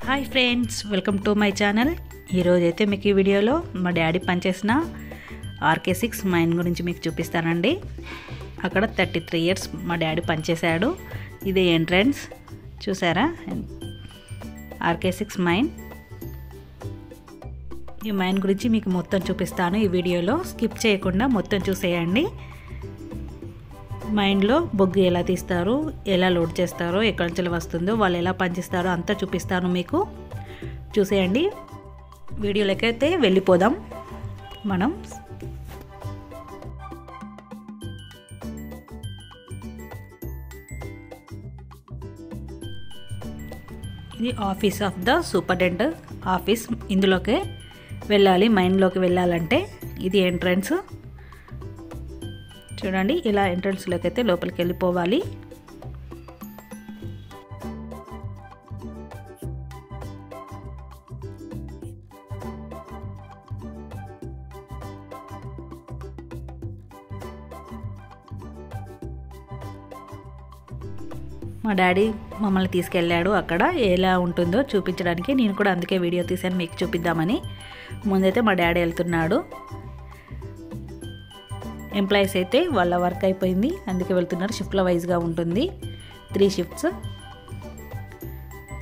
Hi friends, welcome to my channel. ఈరోజైతే మీకు ఈ వీడియోలో మా డాడీ పనిచేసిన RK6 మైన్ గురించి మీకు చూపిస్తానండి. అక్కడ 33 ఇయర్స్ మా డాడీ పనిచేశాడు. ఇది ఎంట్రన్స్ చూసారా, RK6 మైన్. ఈ మైన్ గురించి మీకు మొత్తం చూపిస్తాను ఈ వీడియోలో. స్కిప్ చేయకుండా మొత్తం చూసేయండి. మైండ్లో బొగ్గు ఎలా తీస్తారో, ఎలా లోడ్ చేస్తారో, ఎక్కడి నుంచి వస్తుందో, వాళ్ళు ఎలా పనిచేస్తారో అంతా చూపిస్తాను మీకు. చూసేయండి. వీడియోలకైతే వెళ్ళిపోదాం మనం. ఇది office of the superintendent office. ఇందులోకి వెళ్ళాలి, మైండ్లోకి వెళ్ళాలంటే. ఇది ఎంట్రన్స్ చూడండి. ఇలా ఎంట్రన్స్లోకి అయితే లోపలికి వెళ్ళిపోవాలి. మా డాడీ మమ్మల్ని తీసుకెళ్ళాడు. అక్కడ ఎలా ఉంటుందో చూపించడానికి. నేను కూడా అందుకే వీడియో తీసాను మీకు చూపిద్దామని. ముందైతే మా డాడీ వెళ్తున్నాడు. ఎంప్లాయీస్ అయితే వాళ్ళ వర్క్ అయిపోయింది, అందుకే వెళ్తున్నారు. షిఫ్ట్ల వైజ్గా ఉంటుంది, 3 షిఫ్ట్స్.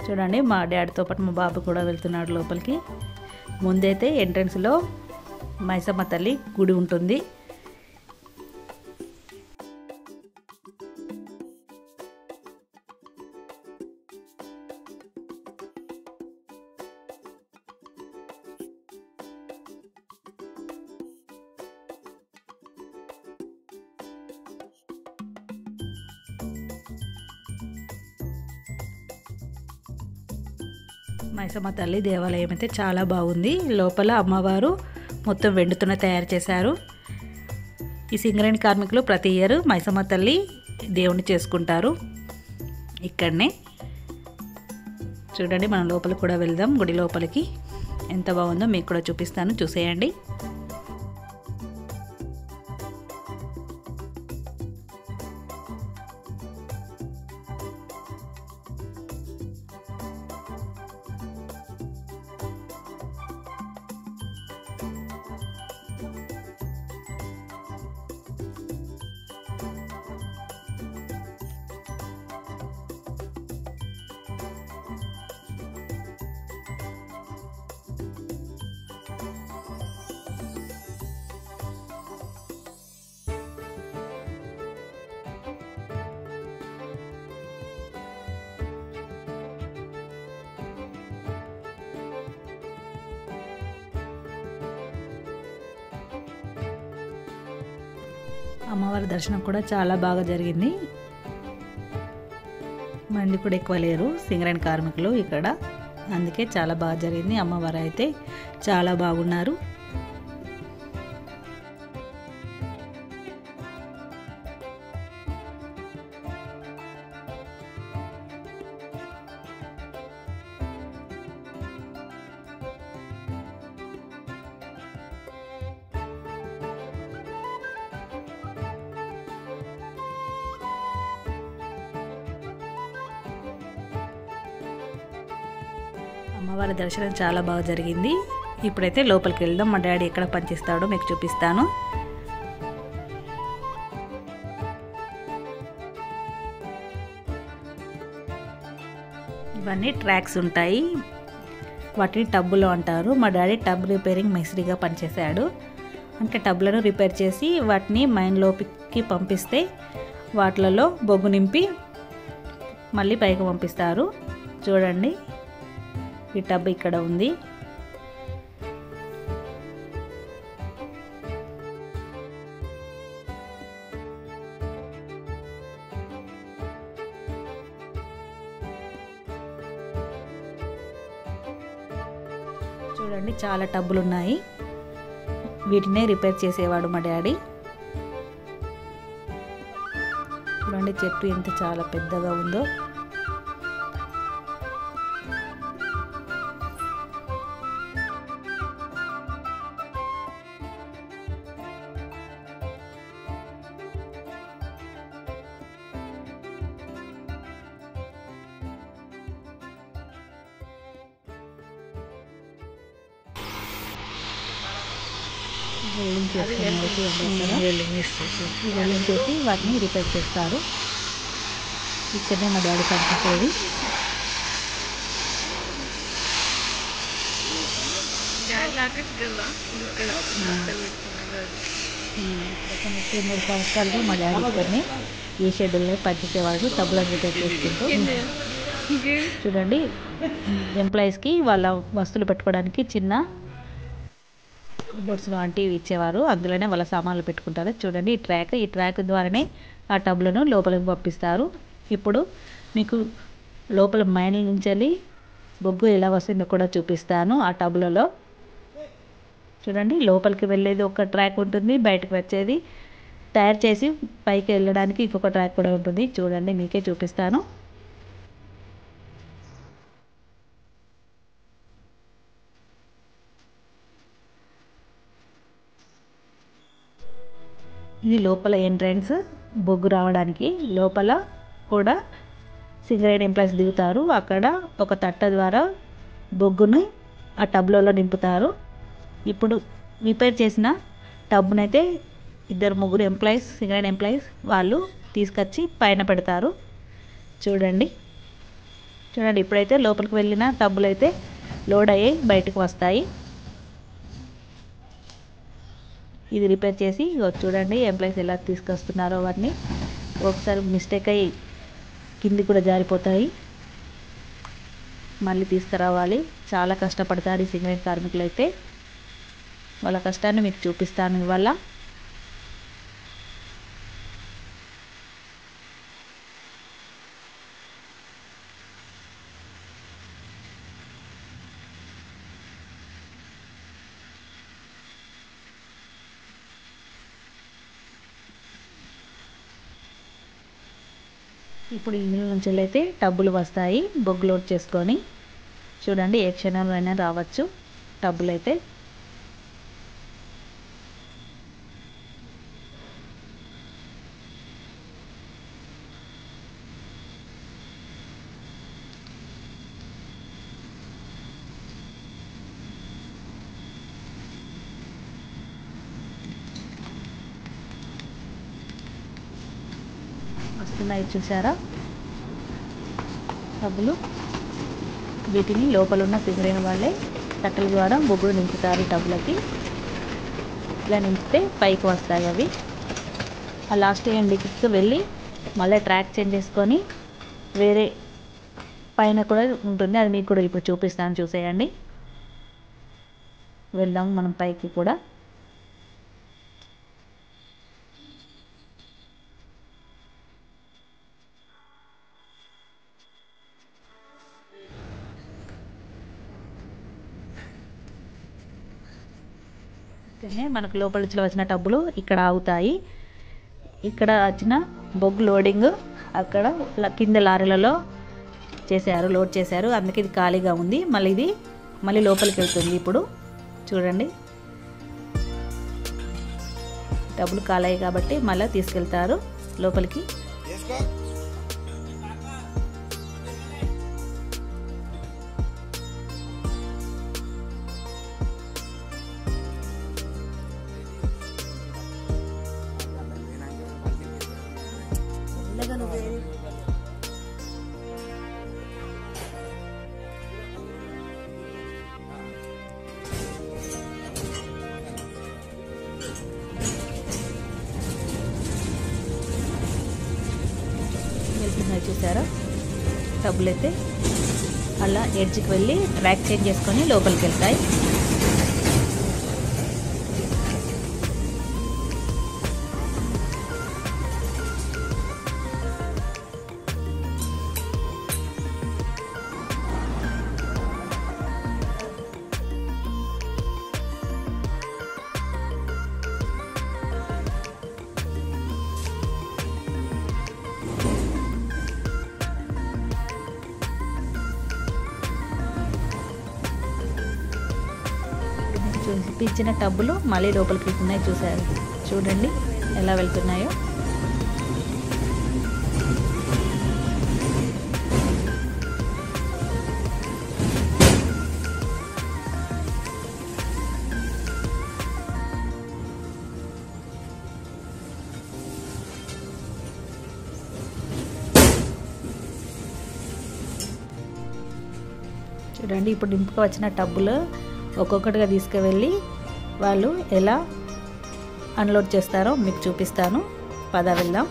చూడండి, మా డాడీతో పాటు మా బాబు కూడా వెళ్తున్నాడు లోపలికి. ముందైతే ఎంట్రన్స్లో మైసమ్మ తల్లి గుడి ఉంటుంది. మైసమ్మ తల్లి దేవాలయం అయితే చాలా బాగుంది. లోపల అమ్మవారు మొత్తం వెండితోనే తయారు చేశారు. ఈ సింగరేణి కార్మికులు ప్రతి ఇయర్ మైసమ్మ తల్లి దేవుని చేసుకుంటారు ఇక్కడనే. చూడండి, మనం లోపలికి కూడా వెళ్దాం. గుడి లోపలికి ఎంత బాగుందో మీకు కూడా చూపిస్తాను, చూసేయండి. అమ్మవారి దర్శనం కూడా చాలా బాగా జరిగింది. మంది కూడా ఎక్కువ లేరు సింగరేణి కార్మికులు ఇక్కడ, అందుకే చాలా బాగా జరిగింది. అమ్మవారు అయితే చాలా బాగున్నారు. అమ్మవారి దర్శనం చాలా బాగా జరిగింది. ఇప్పుడైతే లోపలికి వెళ్దాం. మా డాడీ ఎక్కడ పనిచేస్తాడో మీకు చూపిస్తాను. ఇవన్నీ ట్రాక్స్ ఉంటాయి, వాటిని టబ్బులు అంటారు. మా డాడీ టబ్ రిపేరింగ్ మేస్త్రిగా పనిచేశాడు. అంటే టబ్లను రిపేర్ చేసి వాటిని మైన్లోకి పంపిస్తే వాటిలలో బొగ్గు నింపి మళ్ళీ పైకి పంపిస్తారు. చూడండి, ఈ టబ్ ఇక్కడ ఉంది. చూడండి, చాలా టబ్బులు ఉన్నాయి. వీటినే రిపేర్ చేసేవాడు మా డాడీ. చూడండి, చెట్టు ఎంత చాలా పెద్దగా ఉందో. వెల్డింగ్ చేస్తున్నారు. వెల్డింగ్ చేసి వాటిని రిపేర్ చేస్తారు. ఇక్కడనే మా డాడీ పనిచేసేది. ఒక 3 సంవత్సరాలుగా మా డాడీ ఇక్కడనే ఈ షెడ్యూల్లో పనిచేసేవాడు. టబ్బులను రిపేర్ చేసుకుంటూ. చూడండి, ఎంప్లాయీస్కి వాళ్ళ వస్తువులు పెట్టుకోవడానికి చిన్న బొట్స్ లాంటివి ఇచ్చేవారు. అందులోనే వాళ్ళ సామాన్లు పెట్టుకుంటారు. చూడండి, ఈ ట్రాక్ ద్వారానే ఆ టబ్లను లోపలికి పంపిస్తారు. ఇప్పుడు మీకు లోపల మైన్ నుంచి వెళ్ళి బొగ్గు ఎలా వస్తుందో కూడా చూపిస్తాను. ఆ టబ్లలో చూడండి, లోపలికి వెళ్ళేది ఒక ట్రాక్ ఉంటుంది, బయటకు వచ్చేది తయారు చేసి పైకి వెళ్ళడానికి ఇంకొక ట్రాక్ కూడా ఉంటుంది. చూడండి, మీకే చూపిస్తాను. ఇది లోపల ఎంట్రన్స్, బొగ్గు రావడానికి. లోపల కూడా సింగరేణి ఎంప్లాయీస్ దిగుతారు. అక్కడ ఒక తట్ట ద్వారా బొగ్గుని ఆ టబ్లలో నింపుతారు. ఇప్పుడు రిపేర్ చేసిన టబ్నైతే 2-3 ఎంప్లాయీస్, సింగరేణి ఎంప్లాయీస్ వాళ్ళు తీసుకొచ్చి పైన పెడతారు. చూడండి, ఇప్పుడైతే లోపలికి వెళ్ళిన టబ్బులు అయితే లోడ్ అయ్యి బయటకు వస్తాయి. ఇది రిపేర్ చేసి చూడండి ఎంప్లాయీస్ ఎలా తీసుకొస్తున్నారో వాటిని. ఒకసారి మిస్టేక్ అయ్యి కింది కూడా జారిపోతాయి. మళ్ళీ తీసుకురావాలి. చాలా కష్టపడతారు ఈ సింగరేణి కార్మికులు అయితే. వాళ్ళ కష్టాన్ని మీకు చూపిస్తాను ఇవాళ. ఇప్పుడు ఇందులో నుంచి అయితే టబ్బులు వస్తాయి బొగ్గు లోడ్ చేసుకొని. చూడండి, ఏ క్షణంలో అయినా రావచ్చు టబ్బులు అయితే. వస్తున్నాయి చూసారా టబ్బులు. వీటిని లోపల ఉన్న సింగరేణి వాళ్ళే కట్టెల ద్వారా బొగ్గులు నింపుతారు టబ్బులకి. ఇలా నింపితే పైకి వస్తాయి అవి. ఆ లాస్ట్ ఎండ్కి వెళ్ళి మళ్ళీ ట్రాక్ చేంజ్ చేసుకొని వేరే పైన కూడా ఉంటుంది. అది మీకు కూడా ఇప్పుడు చూపిస్తాను, చూసేయండి. వెళ్దాం మనం పైకి కూడా. మనకు లోపల నుంచి వచ్చిన టబ్బులు ఇక్కడ ఆగుతాయి. ఇక్కడ వచ్చిన బొగ్గు లోడింగ్ అక్కడ కింద లారీలలో లోడ్ చేశారు. అందుకే ఇది ఖాళీగా ఉంది. మళ్ళీ లోపలికి వెళ్తుంది. ఇప్పుడు చూడండి, టబ్బులు ఖాళీ కాబట్టి మళ్ళీ తీసుకెళ్తారు లోపలికి. చూసారా టబ్బులు అయితే అలా ఎడ్జ్కి వెళ్ళి ట్రాక్ చేంజ్ చేసుకొని లోపలికి వెళ్తాయి. ఇచ్చిన టబ్బులు మళ్ళీ లోపలికి వెళ్తున్నాయి. చూసారు, చూడండి ఎలా వెళ్తున్నాయో. చూడండి, ఇప్పుడు నింపుకు వచ్చిన టబ్బులు ఒక్కొక్కటిగా తీసుకువెళ్ళి వాళ్ళు ఎలా అన్లోడ్ చేస్తారో మీకు చూపిస్తాను. పద వెళ్దాం.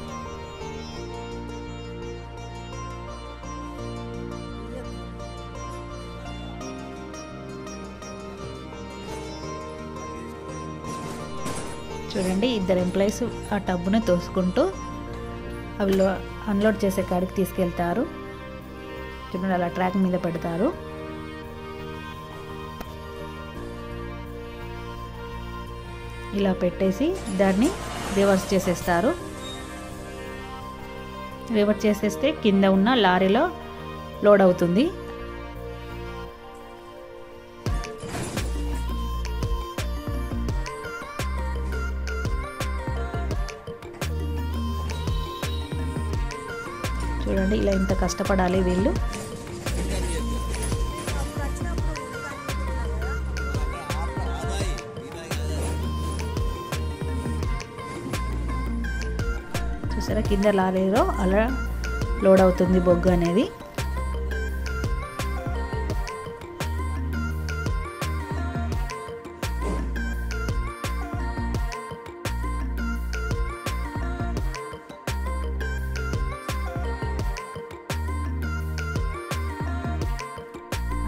చూడండి, ఇద్దరు ఎంప్లాయీస్ ఆ టబ్బుని తోసుకుంటూ అవి అన్లోడ్ చేసే కాడికి తీసుకెళ్తారు. చూడండి, అలా ట్రాక్ మీద పెడతారు. ఇలా పెట్టేసి దాన్ని రివర్స్ చేసేస్తారు. రివర్స్ చేసేస్తే కింద ఉన్న లారీలో లోడ్ అవుతుంది. చూడండి, ఇలా ఇంత కష్టపడాలి వీళ్ళు. చూసారా, కింద లారీలో అలా లోడ్ అవుతుంది బొగ్గు అనేది.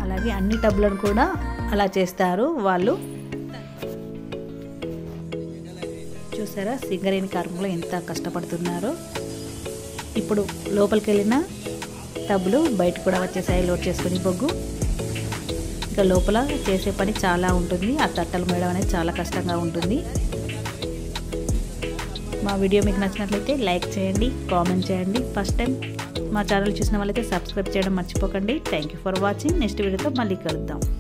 అలాగే అన్ని టబ్లను కూడా అలా చేస్తారు వాళ్ళు. చూసారా, సింగరేణి కార్మికులు ఎంత కష్టపడుతున్నారో. ఇప్పుడు లోపలికి వెళ్ళిన టబ్బులు బయట కూడా వచ్చేసాయి లోడ్ చేసుకుని బొగ్గు. ఇంకా లోపల చేసే పని చాలా ఉంటుంది. ఆ తట్టలు మేయడం అనేది చాలా కష్టంగా ఉంటుంది. మా వీడియో మీకు నచ్చినట్లయితే లైక్ చేయండి, కామెంట్ చేయండి. ఫస్ట్ టైం మా ఛానల్ చూసిన వాళ్ళైతే సబ్స్క్రైబ్ చేయడం మర్చిపోకండి. Thank you for watching. Next వీడియోతో మళ్ళీ కలుద్దాం.